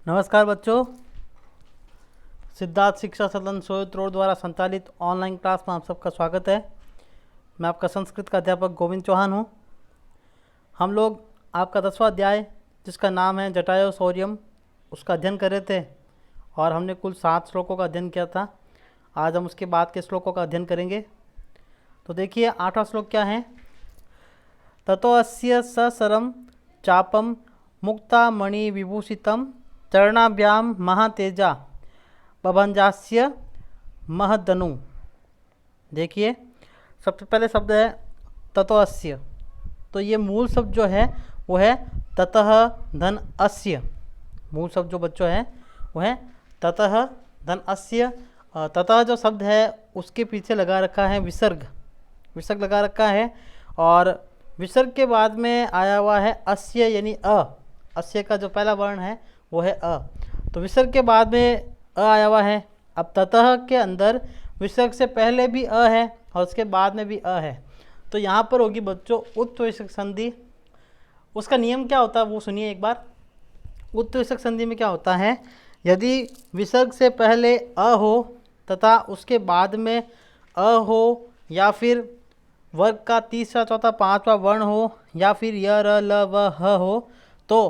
नमस्कार बच्चों, सिद्धार्थ शिक्षा सदन सोयत रोड द्वारा संचालित ऑनलाइन क्लास में आप सबका स्वागत है। मैं आपका संस्कृत का अध्यापक गोविंद चौहान हूँ। हम लोग आपका 10वां अध्याय जिसका नाम है जटायु शौर्यम उसका अध्ययन कर रहे थे और हमने कुल 7 श्लोकों का अध्ययन किया था। आज हम उसके बाद के श्लोकों का अध्ययन करेंगे। तो देखिए 8वां श्लोक क्या है। ततो अस्य ससरम चापम मुक्ता मणि विभूषितम चरणाभ्याम महातेजा बभंजास्य महदनु। देखिए सबसे पहले शब्द है ततो अस्य। तो ये मूल शब्द जो है वो है ततः धन अस्य। मूल शब्द जो बच्चों है वो है ततः धन अस्य। ततः जो शब्द है उसके पीछे लगा रखा है विसर्ग लगा रखा है और विसर्ग के बाद में आया हुआ है अस्य यानी अ। अस्य का जो पहला वर्ण है वो है अ। तो विसर्ग के बाद में अ आया हुआ है। अब ततः के अंदर विसर्ग से पहले भी अ है और उसके बाद में भी अ है। तो यहाँ पर होगी बच्चों उत्विसर्ग संधि। उसका नियम क्या होता है वो सुनिए एक बार। उत्विसर्ग संधि में क्या होता है, यदि विसर्ग से पहले अ हो तथा उसके बाद में अ हो या फिर वर्ग का तीसरा चौथा पांचवा वर्ण हो या फिर य र ल व ह हो तो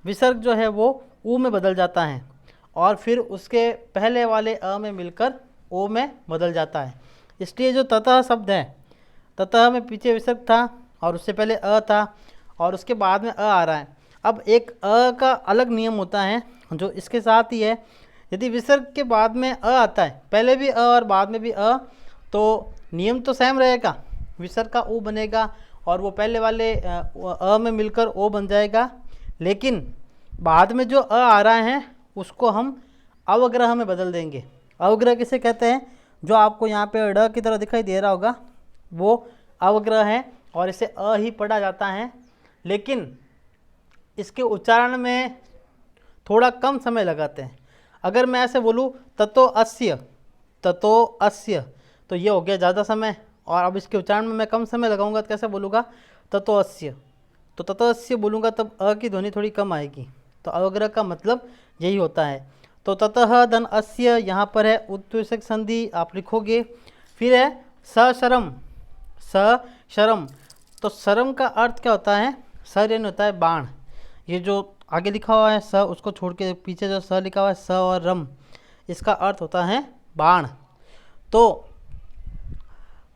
विसर्ग जो है वो ऊ में बदल जाता है और फिर उसके पहले वाले अ में मिलकर ओ में बदल जाता है। इसलिए जो ततः शब्द है, ततः में पीछे विसर्ग था और उससे पहले अ था और उसके बाद में अ आ रहा है। अब एक अ का अलग नियम होता है जो इसके साथ ही है। यदि विसर्ग के बाद में अ आता है, पहले भी अ और बाद में भी अ, तो नियम तो सेम रहेगा। विसर्ग का ऊ बनेगा और वो पहले वाले अ में मिलकर ओ बन जाएगा। लेकिन बाद में जो अ आ रहा है उसको हम अवग्रह में बदल देंगे। अवग्रह किसे कहते हैं, जो आपको यहाँ पे ड की तरह दिखाई दे रहा होगा वो अवग्रह है और इसे अ ही पढ़ा जाता है। लेकिन इसके उच्चारण में थोड़ा कम समय लगाते हैं। अगर मैं ऐसे बोलूँ ततो अस्य तो ये हो गया ज़्यादा समय और अब इसके उच्चारण में मैं कम समय लगाऊंगा तो कैसे बोलूँगा ततो अस्य। तो ततो अस्य बोलूँगा तब अ की ध्वनि थोड़ी कम आएगी। तो अवग्रह का मतलब यही होता है। तो ततः धन अस्य यहाँ पर है उत्विसर्ग संधि आप लिखोगे। फिर है सशरम। तो शरम का अर्थ क्या होता है, सर यानी होता है बाण। ये जो आगे लिखा हुआ है स उसको छोड़ के पीछे जो स लिखा हुआ है स और रम, इसका अर्थ होता है बाण। तो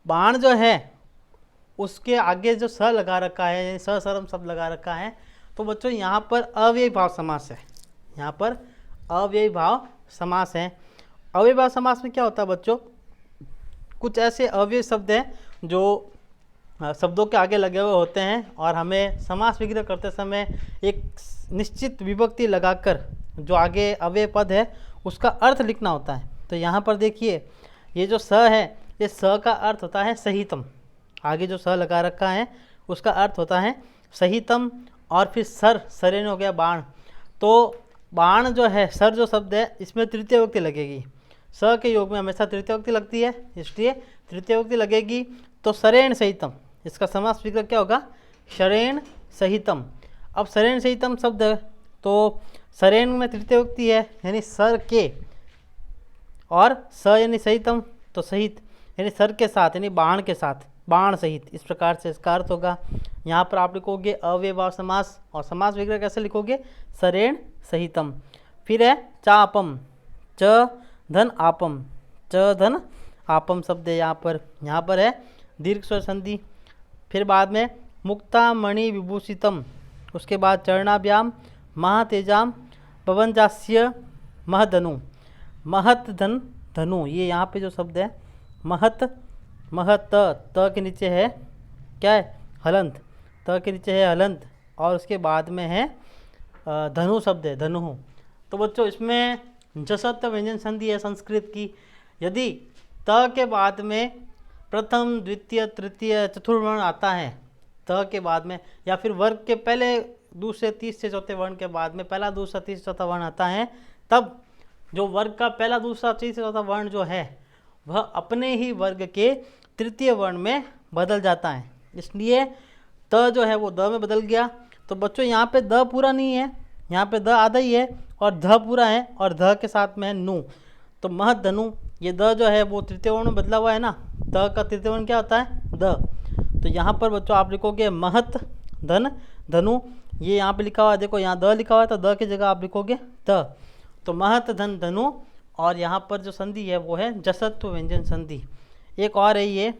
बाण जो है उसके आगे जो स लगा रखा है यानी सशरम शब्द लगा रखा है। तो बच्चों यहाँ पर अव्ययी भाव समास है। यहाँ पर अव्ययी भाव समास है। अव्ययी भाव समास में क्या होता है बच्चों, कुछ ऐसे अव्ययी शब्द हैं जो शब्दों के आगे लगे हुए होते हैं और हमें समास विग्रह करते समय एक निश्चित विभक्ति लगाकर जो आगे अव्यय पद है उसका अर्थ लिखना होता है। तो यहाँ पर देखिए ये जो स है, ये स का अर्थ होता है सहितम। आगे जो स लगा रखा है उसका अर्थ होता है सहितम। और फिर सरेन हो गया बाण। तो बाण जो है, सर जो शब्द है इसमें तृतीय विभक्ति लगेगी। स के योग में हमेशा तृतीय विभक्ति लगती है, इसलिए तृतीय विभक्ति लगेगी। तो सरेण सहितम, इसका समास विग्रह क्या होगा, शरेण सहितम। अब शरेण सहितम शब्द है तो सरेण में तृतीय विभक्ति है यानी सर के, और स यानी सहितम तो सहित यानी सर के साथ यानी बाण के साथ, बाण सहित, इस प्रकार से इसका अर्थ होगा। यहाँ पर आप लिखोगे अव्ययी भाव समास और समास विग्रह कैसे लिखोगे, सरेण सहितम। फिर है चापम, च धन आपम शब्द है यहाँ पर है दीर्घ स्वर संधि। फिर बाद में मुक्ता मणि विभूषितम, उसके बाद चरणाभ्याम महातेजाम पवनजास्य महधनु। महत धनु, ये यहाँ पे जो शब्द है महत त के नीचे है क्या है हलंत, त के नीचे है हलंत और उसके बाद में है धनु शब्द है धनु। तो बच्चों इसमें जसत्व व्यंजन संधि है संस्कृत की। यदि त के बाद में प्रथम द्वितीय तृतीय चतुर्वर्ण आता है, त के बाद में या फिर वर्ग के पहले दूसरे तीसरे चौथे वर्ण के बाद में पहला दूसरा तीसरा चौथा वर्ण आता है, तब जो वर्ग का पहला दूसरा तीसरा चौथा वर्ण जो है वह अपने ही वर्ग के तृतीय वर्ण में बदल जाता है। इसलिए त जो है वो द में बदल गया। तो बच्चों यहाँ पे द पूरा नहीं है, यहाँ पे द आधा ही है और ध पूरा है और ध के साथ में है नु, तो महत धनु, ये द जो है वो तृतीय वर्ण में बदला हुआ है ना, द का तृतीय वर्ण क्या होता है द। तो यहाँ पर बच्चों आप लिखोगे महत धन धनु, ये यहाँ पे लिखा हुआ है, देखो यहाँ द लिखा हुआ है तो द की जगह आप लिखोगे द, तो महत धन धनु। और यहाँ पर जो संधि है वो है जसत्व व्यंजन संधि। एक और है ये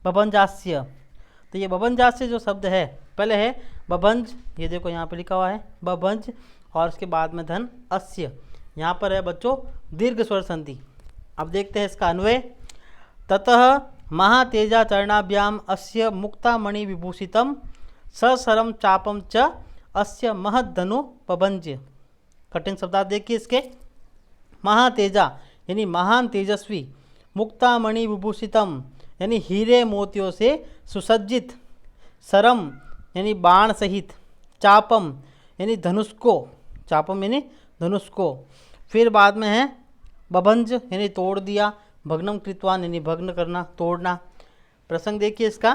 बभंजास्य, तो ये बभंजास्य जो शब्द है पहले है बभंज, ये देखो यहाँ पे लिखा हुआ है बभंज, और उसके बाद में धन अस्य, यहाँ पर है बच्चों दीर्घ स्वर संधि। अब देखते हैं इसका अन्वय। ततः महातेजा चरणाभ्याम अस्य मुक्तामणि विभूषितम ससरम चापम च अस्य महद्धनु पभंज। कठिन शब्द देखिए इसके, महातेजा यानी महान तेजस्वी, मुक्तामणि विभूषितम यानी हीरे मोतियों से सुसज्जित, सरम यानी बाण सहित, चापम यानी धनुष को, चापम यानी धनुष को, फिर बाद में है बभंज यानी तोड़ दिया, भग्नम कृतवान यानी भग्न करना तोड़ना। प्रसंग देखिए इसका,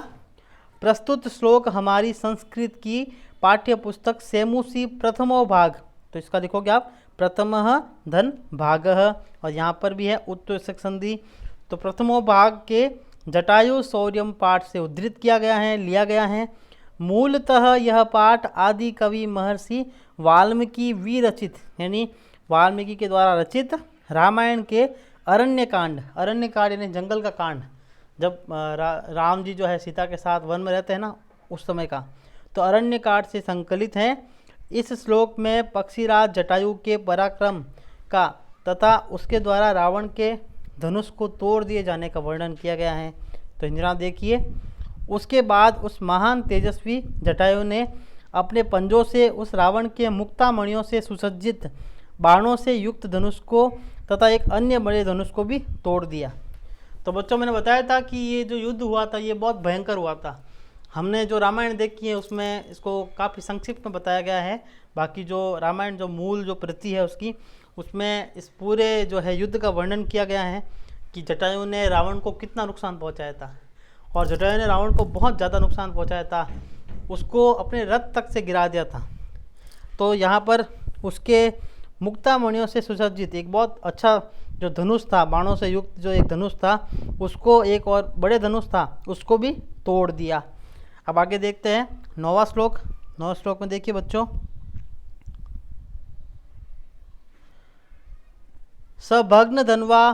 प्रस्तुत श्लोक हमारी संस्कृत की पाठ्य पुस्तक सेमुसी प्रथमो भाग, तो इसका लिखोगे आप प्रथमः धन भागः, और यहाँ पर भी है उत्तरसक संधि। तो प्रथमो भाग के जटायु शौर्यम पाठ से उद्धृत किया गया है, लिया गया है। मूलतः यह पाठ आदि कवि महर्षि वाल्मीकि विरचित यानी वाल्मीकि के द्वारा रचित रामायण के अरण्य कांड यानी जंगल का कांड, जब राम जी जो है सीता के साथ वन में रहते हैं ना उस समय का, तो अरण्य कांड से संकलित है। इस श्लोक में पक्षीराज जटायु के पराक्रम का तथा उसके द्वारा रावण के धनुष को तोड़ दिए जाने का वर्णन किया गया है। तो इंजरा देखिए, उसके बाद उस महान तेजस्वी जटायु ने अपने पंजों से उस रावण के मुक्तामणियों से सुसज्जित बाणों से युक्त धनुष को तथा एक अन्य बड़े धनुष को भी तोड़ दिया। तो बच्चों मैंने बताया था कि ये जो युद्ध हुआ था ये बहुत भयंकर हुआ था। हमने जो रामायण देखी है उसमें इसको काफ़ी संक्षिप्त में बताया गया है, बाकी जो रामायण जो मूल जो प्रति है उसकी, उसमें इस पूरे जो है युद्ध का वर्णन किया गया है कि जटायु ने रावण को कितना नुकसान पहुंचाया था, और जटायु ने रावण को बहुत ज़्यादा नुकसान पहुंचाया था, उसको अपने रथ तक से गिरा दिया था। तो यहाँ पर उसके मुक्तामणियों से सुसज्जित एक बहुत अच्छा जो धनुष था, बाणों से युक्त जो एक धनुष था, उसको एक और बड़े धनुष था उसको भी तोड़ दिया। अब आगे देखते हैं 9वां श्लोक। 9वें श्लोक में देखिए बच्चों, सभग्न धन्वा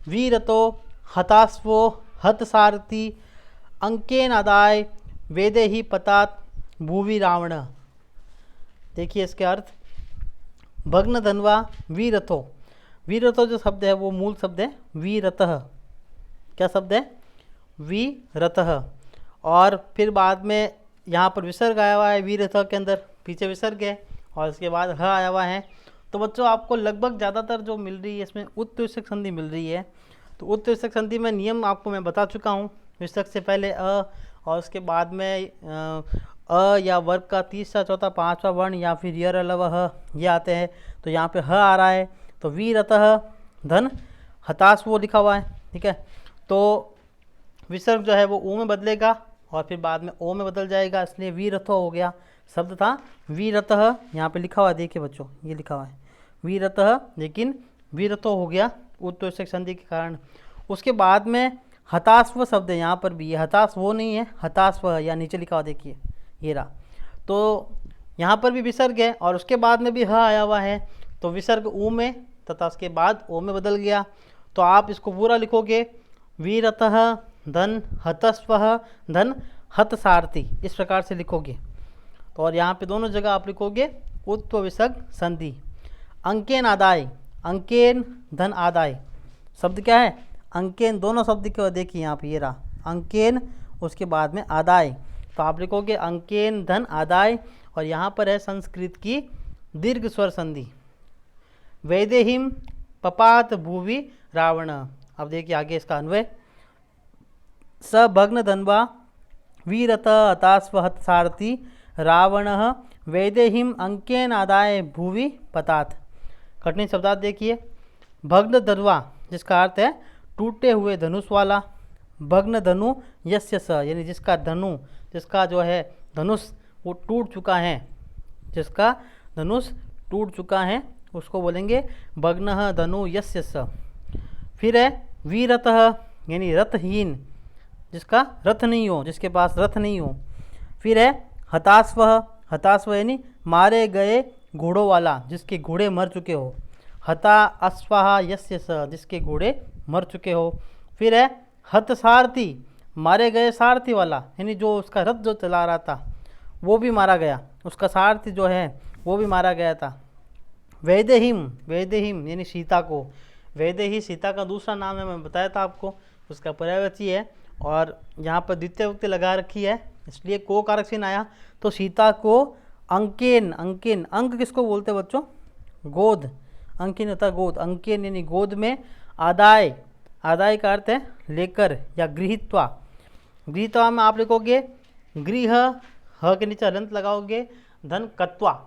वीरतो हतास्वो हतसारथी अंकेनादाय वेदे ही पतात भूवि रावण। देखिए इसके अर्थ, भग्न धन्वा वीरथो, वीरथो जो शब्द है वो मूल शब्द है वीरतः, क्या शब्द है वीरतः, और फिर बाद में यहाँ पर विसर्ग आया हुआ है वीरथः के अंदर, पीछे विसर्ग है और इसके बाद ह आया हुआ है। तो बच्चों आपको लगभग ज़्यादातर जो मिल रही है इसमें उत्तरसक संधि मिल रही है। तो उत्तरसक संधि में नियम आपको मैं बता चुका हूँ, विसर्ग से पहले अ और उसके बाद में अ या वर्ग का तीसरा चौथा पांचवा वर्ण या फिर यर अलव ह ये आते हैं। तो यहाँ पे ह आ रहा है, तो वीरतः धन हताश वो लिखा हुआ है, ठीक है। तो विसर्ग जो है वो ऊ में बदलेगा और फिर बाद में ओ में बदल जाएगा, इसलिए वीरथो हो गया। शब्द था वीरतः, यहाँ पे लिखा हुआ है देखिए बच्चों, ये लिखा हुआ है वीरतः, लेकिन वीरथो हो गया उत्तरसक संधि के कारण। उसके बाद में हताश्व शब्द है, यहाँ पर भी ये हताश वो नहीं है, हताश्व या नीचे लिखा हुआ देखिए ये रहा। तो यहाँ पर भी विसर्ग है और उसके बाद में भी ह आया हुआ है, तो विसर्ग ऊ में तथा उसके बाद ओ में बदल गया। तो आप इसको पूरा लिखोगे वीरतः धन हतस्वः धन हतसारथी, इस प्रकार से लिखोगे। तो और यहाँ पे दोनों जगह आप लिखोगे उत्व विसर्ग संधि। अंकेन आदाय, अंकेन धन आदाय शब्द क्या है अंकेन, दोनों शब्द को देखिए यहाँ पे ये रहा अंकेन, उसके बाद में आदाय, तो आप लिखोगे अंकेन धन आदाय। और यहाँ पर है संस्कृत की दीर्घ स्वर संधि, वैदेहिम पपात भूवि रावण। अब देखिए आगे इसका अन्वय, स भग्न धन्वा वीरत हतास्व हतसारथी रावण वैदेहिम अंकेन आदाय भूवि पतात। कठिन शब्दार्थ देखिए, भग्न धन्वा जिसका अर्थ है टूटे हुए धनुष वाला, भग्न धनु यस्य स यानी जिसका धनु, जिसका जो है धनुष वो टूट चुका है, जिसका धनुष टूट चुका है उसको बोलेंगे भग्नः धनु यस्य स। फिर है वीरतः यानी रथहीन, जिसका रथ नहीं हो, जिसके पास रथ नहीं हो। फिर है हताश्वः, हताश्व यानी मारे गए घोड़ों वाला, जिसके घोड़े मर चुके हो। हता अश्वाहा यस्य स, जिसके घोड़े मर चुके हो। फिर है हत सारथी, मारे गए सारथी वाला, यानी जो उसका रथ जो चला रहा था वो भी मारा गया, उसका सारथी जो है वो भी मारा गया था। वैदेहीम, वैदेहीम यानी सीता को, वैदेही सीता का दूसरा नाम है, मैं बताया था आपको, उसका पर्यायवाची है और यहाँ पर द्वितीय विभक्ति लगा रखी है इसलिए को कारक चिन्ह आया। तो सीता को अंकेन, अंकेन अंक किसको बोलते हैं बच्चों? गोद, अंकिन होता गोद, अंकेन यानी गोद में। आदाय, आदाय का अर्थ है लेकर या गृहीत्वा। गृहीत्वा में आप लिखोगे गृह, ह के नीचे हलंत लगाओगे, धन कत्वा।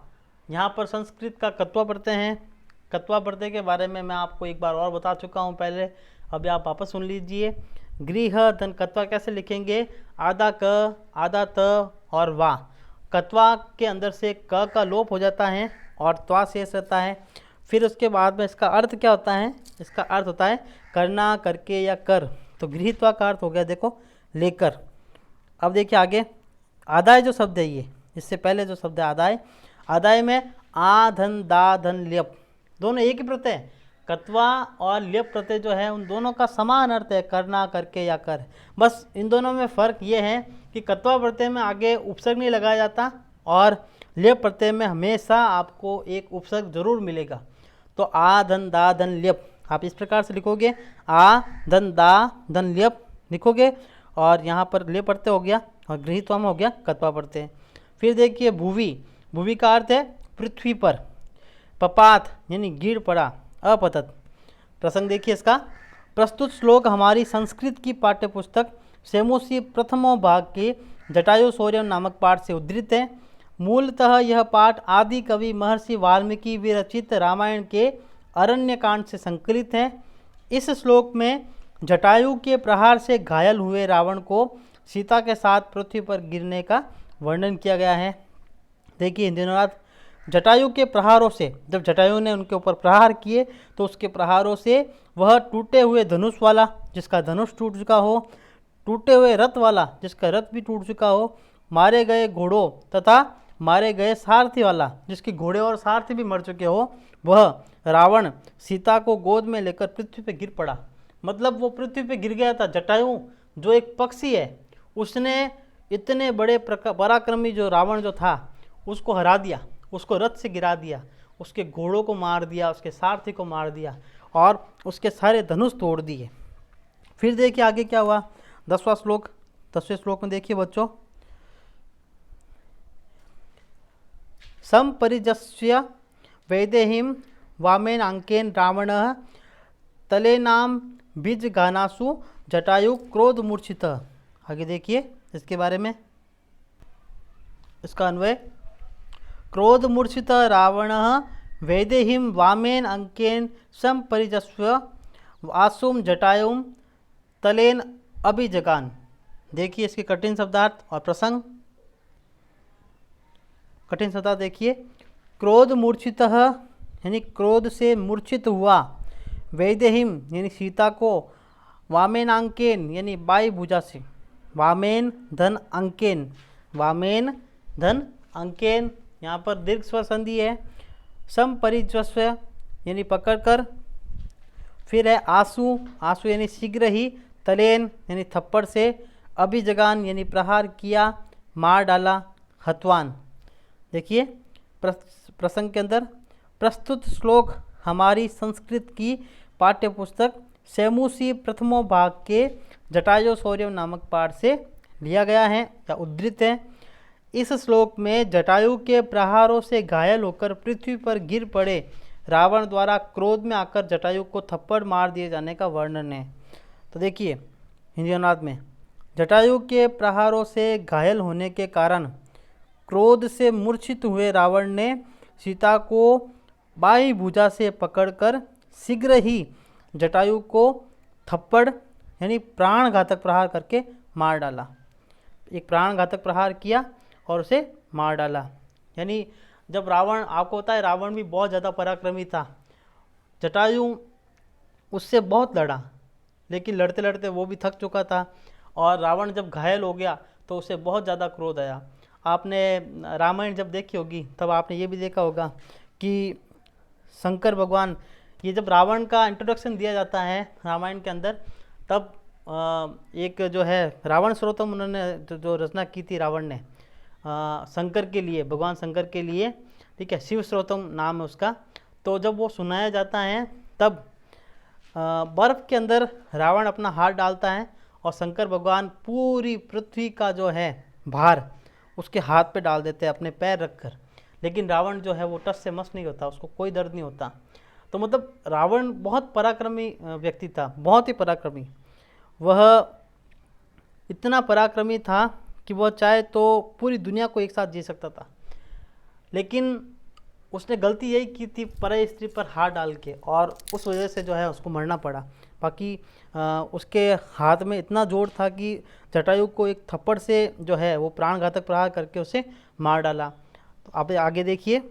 यहाँ पर संस्कृत का कत्वा पढ़ते हैं। कत्वा पढ़ते के बारे में मैं आपको एक बार और बता चुका हूँ पहले, अभी आप वापस सुन लीजिए। गृह धन कत्वा कैसे लिखेंगे? आधा क, आधा त और वा। कत्वा के अंदर से क का लोप हो जाता है और त्वा शेष रहता है। फिर उसके बाद में इसका अर्थ क्या होता है? इसका अर्थ होता है करना, करके या कर। तो गृहीत्वा का अर्थ हो गया देखो लेकर। अब देखिए आगे आदाय जो शब्द है ये, इससे पहले जो शब्द है आदाय, आदाय में आ धन दा धन ल्यप दोनों एक ही प्रत्यय है। कत्वा और ल्यप प्रत्यय जो है उन दोनों का समान अर्थ है करना, करके या कर। बस इन दोनों में फ़र्क ये है कि कत्वा प्रत्यय में आगे उपसर्ग नहीं लगाया जाता और ल्यप प्रत्यय में हमेशा आपको एक उपसर्ग जरूर मिलेगा। तो आ धन दा धन ल्यप आप इस प्रकार से लिखोगे, आ धन दा धन ल्यप लिखोगे और यहाँ पर ले प्रत्यय हो गया और गृहीत्वा में हो गया कत्वा प्रत्यय। फिर देखिए भुवि, भुवि का अर्थ है पृथ्वी पर। पपात यानी गिर पड़ा, अपतत। प्रसंग देखिए इसका, प्रस्तुत श्लोक हमारी संस्कृत की पाठ्यपुस्तक सेमोसी प्रथमों भाग के जटायु शौर्यम नामक पाठ से उद्धृत है। मूलतः यह पाठ आदि कवि महर्षि वाल्मीकि विरचित रामायण के अरण्यकांड से संकलित है। इस श्लोक में जटायु के प्रहार से घायल हुए रावण को सीता के साथ पृथ्वी पर गिरने का वर्णन किया गया है। देखिए हिंदीनुवाद, जटायु के प्रहारों से, जब जटायु ने उनके ऊपर प्रहार किए तो उसके प्रहारों से वह टूटे हुए धनुष वाला जिसका धनुष टूट चुका हो, टूटे हुए रथ वाला जिसका रथ भी टूट चुका हो, मारे गए घोड़ों तथा मारे गए सारथी वाला जिसके घोड़े और सारथी भी मर चुके हो, वह रावण सीता को गोद में लेकर पृथ्वी पर गिर पड़ा। मतलब वो पृथ्वी पे गिर गया था। जटायु जो एक पक्षी है, उसने इतने बड़े पराक्रमी जो रावण जो था उसको हरा दिया, उसको रथ से गिरा दिया, उसके घोड़ों को मार दिया, उसके सारथी को मार दिया और उसके सारे धनुष तोड़ दिए। फिर देखिए आगे क्या हुआ, 10वां श्लोक। 10वें श्लोक में देखिए बच्चों, संपरिजस्य वैदेहीम वामेन अंकेन रावणः तलेनाम बीज गानासु जटायु क्रोध मूर्छित। आगे देखिए इसके बारे में, इसका अन्वय, क्रोध मूर्छित रावण वैदेहीम वामेन अंकेन संपरिजस्व आसुम जटायुम तलेन अभिजगान। देखिए इसके कठिन शब्दार्थ और प्रसंग। कठिन शब्दार्थ देखिए, क्रोध मूर्छित यानी क्रोध से मूर्छित हुआ, वैदेहीम यानी सीता को, वामेन अंकेन यानी बाई भुजा से, वामेन धन अंकेन, वामेन धन अंकेन, यहाँ पर दीर्घ स्वर संधि है। संपरिजस्व यानी पकड़कर। फिर है आंसू, आंसू यानी शीघ्र ही, तलेन यानी थप्पड़ से, अभिजगान यानी प्रहार किया, मार डाला, हतवान। देखिए प्रसंग के अंदर, प्रस्तुत श्लोक हमारी संस्कृत की पाठ्यपुस्तक सेमूसी प्रथमों भाग के जटायु शौर्यम नामक पाठ से लिया गया है या उद्धृत है। इस श्लोक में जटायु के प्रहारों से घायल होकर पृथ्वी पर गिर पड़े रावण द्वारा क्रोध में आकर जटायु को थप्पड़ मार दिए जाने का वर्णन है। तो देखिए हिंदी अनुवाद में, जटायु के प्रहारों से घायल होने के कारण क्रोध से मूर्छित हुए रावण ने सीता को बाई भुजा से पकड़कर शीघ्र ही जटायु को थप्पड़ यानी प्राणघातक प्रहार करके मार डाला। एक प्राणघातक प्रहार किया और उसे मार डाला। यानी जब रावण, आपको पता है रावण भी बहुत ज़्यादा पराक्रमी था, जटायु उससे बहुत लड़ा, लेकिन लड़ते लड़ते वो भी थक चुका था और रावण जब घायल हो गया तो उसे बहुत ज़्यादा क्रोध आया। आपने रामायण जब देखी होगी तब आपने ये भी देखा होगा कि शंकर भगवान, ये जब रावण का इंट्रोडक्शन दिया जाता है रामायण के अंदर, तब एक जो है रावण स्तोत्रम उन्होंने जो रचना की थी रावण ने शंकर के लिए, भगवान शंकर के लिए, ठीक है, शिव स्तोत्रम नाम है उसका। तो जब वो सुनाया जाता है तब बर्फ़ के अंदर रावण अपना हाथ डालता है और शंकर भगवान पूरी पृथ्वी का जो है भार उसके हाथ पे डाल देते हैं अपने पैर रखकर, लेकिन रावण जो है वो टस से मस नहीं होता, उसको कोई दर्द नहीं होता। तो मतलब रावण बहुत पराक्रमी व्यक्ति था, बहुत ही पराक्रमी। वह इतना पराक्रमी था कि वह चाहे तो पूरी दुनिया को एक साथ जी सकता था, लेकिन उसने गलती यही की थी पराई स्त्री पर हाथ डाल के, और उस वजह से जो है उसको मरना पड़ा। बाकी उसके हाथ में इतना जोर था कि जटायु को एक थप्पड़ से जो है वो प्राणघातक प्रहार करके उसे मार डाला। तो आप आगे देखिए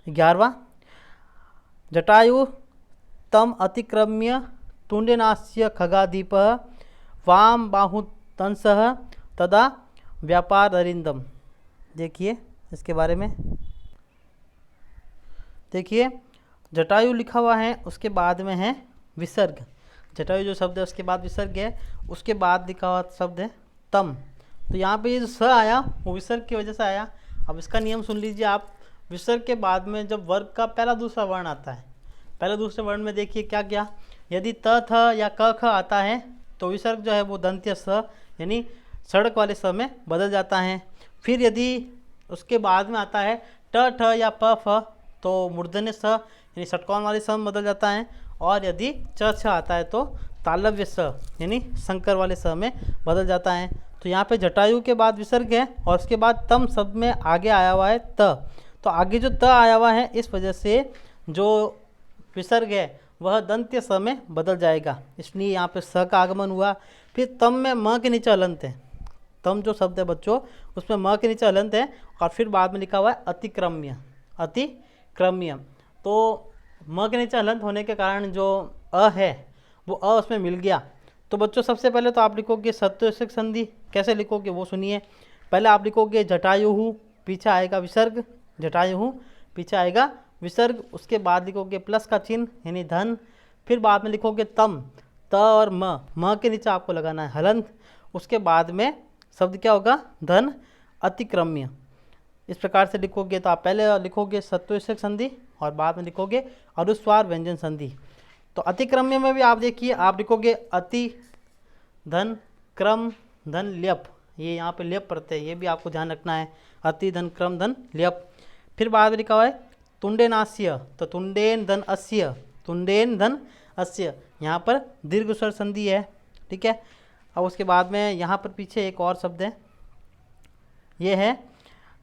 11वां, जटायु तम अतिक्रम्य तुंडेनास्य खगादीप वाम बाहुतंसः तदा व्यापार अरिंदम। देखिए इसके बारे में, देखिए जटायु लिखा हुआ है, उसके बाद में है विसर्ग। जटायु जो शब्द है उसके बाद विसर्ग है, उसके बाद लिखा हुआ शब्द है तम। तो यहाँ पे ये जो स आया वो विसर्ग की वजह से आया। अब इसका नियम सुन लीजिए आप, विसर्ग के बाद में जब वर्ग का पहला दूसरा वर्ण आता है, पहले दूसरे वर्ण में देखिए क्या क्या, यदि त थ या क ख आता है तो विसर्ग जो है वो दंत्य स यानी सड़क वाले स में बदल जाता है। फिर यदि उसके बाद में आता है ट ठ या प फ तो मूर्धन्य स यानी षटकोण वाले स में बदल जाता है, और यदि च छ आता है तो तालव्य स यानी शंकर वाले स में बदल जाता है। तो यहाँ पे जटायु के बाद विसर्ग है और उसके बाद तम शब्द में आगे आया हुआ है त। तो आगे जो त आया हुआ है इस वजह से जो विसर्ग है वह दंत्य स में बदल जाएगा, इसलिए यहाँ पे स का आगमन हुआ। फिर तम में म के नीचे हलंत है, तम जो शब्द है बच्चों उसमें म के नीचे हलंत है, और फिर बाद में लिखा हुआ है अतिक्रम्य, अतिक्रम्य। तो म के नीचे हलंत होने के कारण जो अ है वो अ उसमें मिल गया। तो बच्चों सबसे पहले तो आप लिखोगे सत्वशक संधि, कैसे लिखोगे वो सुनिए। पहले आप लिखोगे जटायुहु, पीछे आएगा विसर्ग, जटायुहु पीछे आएगा विसर्ग, उसके बाद लिखोगे प्लस का चिन्ह यानी धन, फिर बाद में लिखोगे तम, त और म के नीचे आपको लगाना है हलंत, उसके बाद में शब्द क्या होगा धन अतिक्रम्य। इस प्रकार से लिखोगे तो आप पहले लिखोगे सत्वशक संधि और बाद में लिखोगे अनुस्वार व्यंजन संधि। तो अतिक्रम्य में भी आप देखिए, आप लिखोगे अति धन क्रम धन ल्यप, ये यहाँ पे ल्यप पड़ते हैं, ये भी आपको ध्यान रखना है, अति धन क्रम धन ल्यप। फिर बाद में लिखा हुआ है तुंडेनास्य, तो तुंडेन धन अस्य, तुंडेन धन अस्य, यहाँ पर दीर्घ स्वर संधि है, ठीक है। अब उसके बाद में यहाँ पर पीछे एक और शब्द है, ये है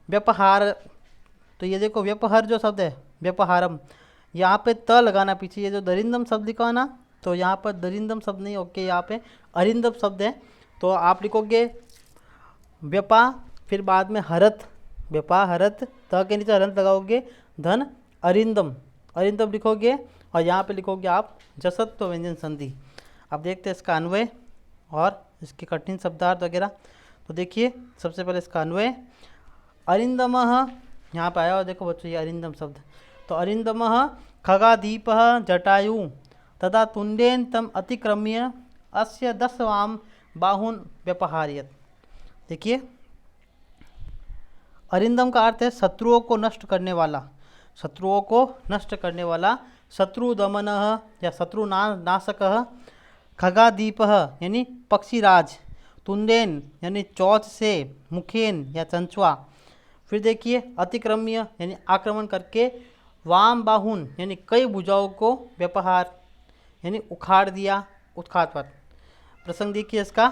व्यपहार। तो ये देखो व्यपहार जो शब्द है व्यपहारम, यहाँ पे त लगाना पीछे, ये जो दरिंदम शब्द लिखा है ना, तो यहाँ पर दरिंदम शब्द नहीं, ओके, यहाँ पे अरिंदम शब्द है। तो आप लिखोगे व्यपा, फिर बाद में हरत, व्यपा हरत, त के नीचे हरंत लगाओगे, धन अरिंदम, अरिंदम लिखोगे, और यहाँ पे लिखोगे आप जसत्व व्यंजन संधि। अब देखते हैं इसका अन्वय और इसके कठिन शब्दार्थ वगैरह। तो देखिए सबसे पहले इसका अन्वय, अरिंदमः, यहाँ पे आया और देखो बच्चों ये अरिंदम शब्द, तो अरिंदमः खगादीपः जटायु तदा तुंडेन तम अतिक्रम्य अस्य 10 वाम बाहुन व्यपहार्यत। देखिए अरिंदम का अर्थ है शत्रुओं को नष्ट करने वाला, शत्रुओं को नष्ट करने वाला, शत्रु दमनः या शत्रु नाशकः, खगादीपः यानी पक्षीराज, तुंडेन यानी चौथ से, मुखेन या चंचुआ। फिर देखिए अतिक्रम्य यानी आक्रमण करके, वाम बाहुन यानी कई भुजाओं को, व्यपहार यानी उखाड़ दिया, उत्खात पर। प्रसंग देखिए इसका,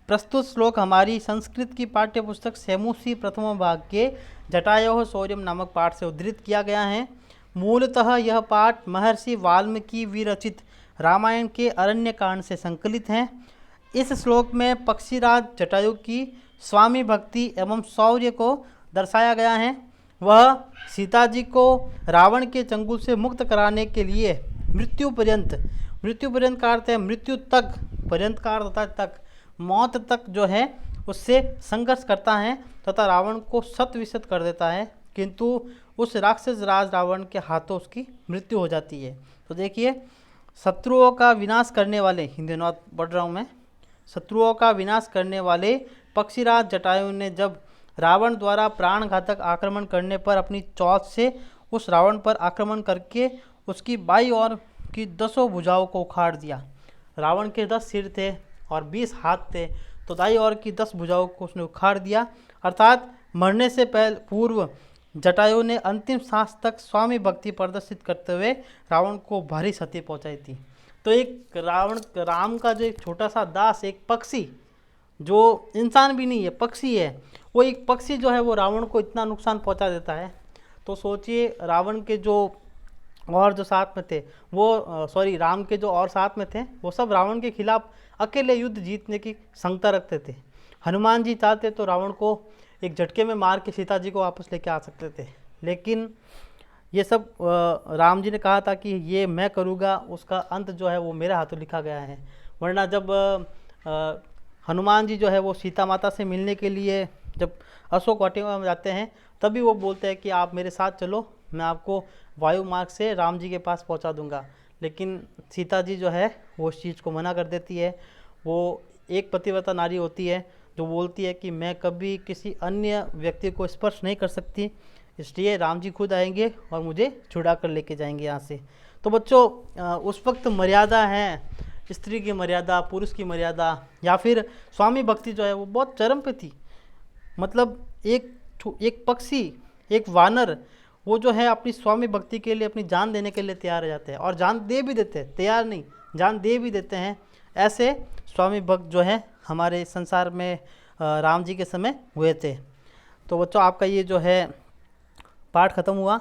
प्रस्तुत श्लोक हमारी संस्कृत की पाठ्य पुस्तक सेमुसी प्रथम भाग के जटायोः शौर्यम नामक पाठ से उद्धृत किया गया है। मूलतः यह पाठ महर्षि वाल्मीकि विरचित रामायण के अरण्य कांड से संकलित है। इस श्लोक में पक्षीराज जटायु की स्वामी भक्ति एवं शौर्य को दर्शाया गया है। वह सीता जी को रावण के चंगुल से मुक्त कराने के लिए मृत्यु पर्यंत का अर्थ है मृत्यु तक, पर्यंत का अर्थ होता है तक, मौत तक जो है उससे संघर्ष करता है तथा रावण को शत विशत कर देता है, किंतु उस राक्षस राज रावण के हाथों उसकी मृत्यु हो जाती है। तो देखिए, शत्रुओं का विनाश करने वाले, हिंदी अनुवाद पढ़ रहा हूँ मैं, शत्रुओं का विनाश करने वाले पक्षीराज जटायु ने जब रावण द्वारा प्राणघातक आक्रमण करने पर अपनी चौथ से उस रावण पर आक्रमण करके उसकी बाईं ओर की 10 भुजाओं को उखाड़ दिया। रावण के 10 सिर थे और 20 हाथ थे, तो दाईं ओर की 10 भुजाओं को उसने उखाड़ दिया। अर्थात मरने से पूर्व जटायु ने अंतिम सांस तक स्वामी भक्ति प्रदर्शित करते हुए रावण को भारी क्षति पहुंचाई थी। तो एक राम का जो एक छोटा सा दास, एक पक्षी जो इंसान भी नहीं है, पक्षी है, वो एक पक्षी जो है वो रावण को इतना नुकसान पहुंचा देता है। तो सोचिए, रावण के जो और जो साथ में थे वो राम के जो और साथ में थे वो सब रावण के खिलाफ अकेले युद्ध जीतने की क्षमता रखते थे। हनुमान जी चाहते तो रावण को एक झटके में मार के सीता जी को वापस लेके आ सकते थे, लेकिन ये सब राम जी ने कहा था कि ये मैं करूँगा, उसका अंत जो है वो मेरे हाथों लिखा गया है। वरना जब हनुमान जी जो है वो सीता माता से मिलने के लिए जब अशोक वाटिका में जाते हैं, तभी वो बोलते हैं कि आप मेरे साथ चलो, मैं आपको वायु मार्ग से राम जी के पास पहुंचा दूंगा। लेकिन सीता जी जो है वो उस चीज़ को मना कर देती है। वो एक पतिव्रता नारी होती है जो बोलती है कि मैं कभी किसी अन्य व्यक्ति को स्पर्श नहीं कर सकती, इसलिए राम जी खुद आएंगे और मुझे छुड़ा कर लेके जाएंगे यहाँ से। तो बच्चों, उस वक्त मर्यादा है, स्त्री की मर्यादा, पुरुष की मर्यादा या फिर स्वामी भक्ति जो है वो बहुत चरम पे थी। मतलब एक पक्षी, एक वानर, वो जो है अपनी स्वामी भक्ति के लिए अपनी जान देने के लिए तैयार हो जाते हैं, और जान दे भी देते हैं, तैयार नहीं, जान दे भी देते हैं। ऐसे स्वामी भक्त जो है हमारे संसार में राम जी के समय हुए थे। तो बच्चों, आपका ये जो है पाठ ख़त्म हुआ।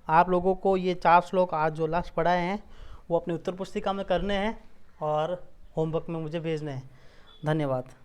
आप लोगों को ये 4 श्लोक आज जो लास्ट पढ़ाए हैं वो अपनी उत्तर पुस्तिका में करने हैं और होमवर्क में मुझे भेजने हैं। धन्यवाद।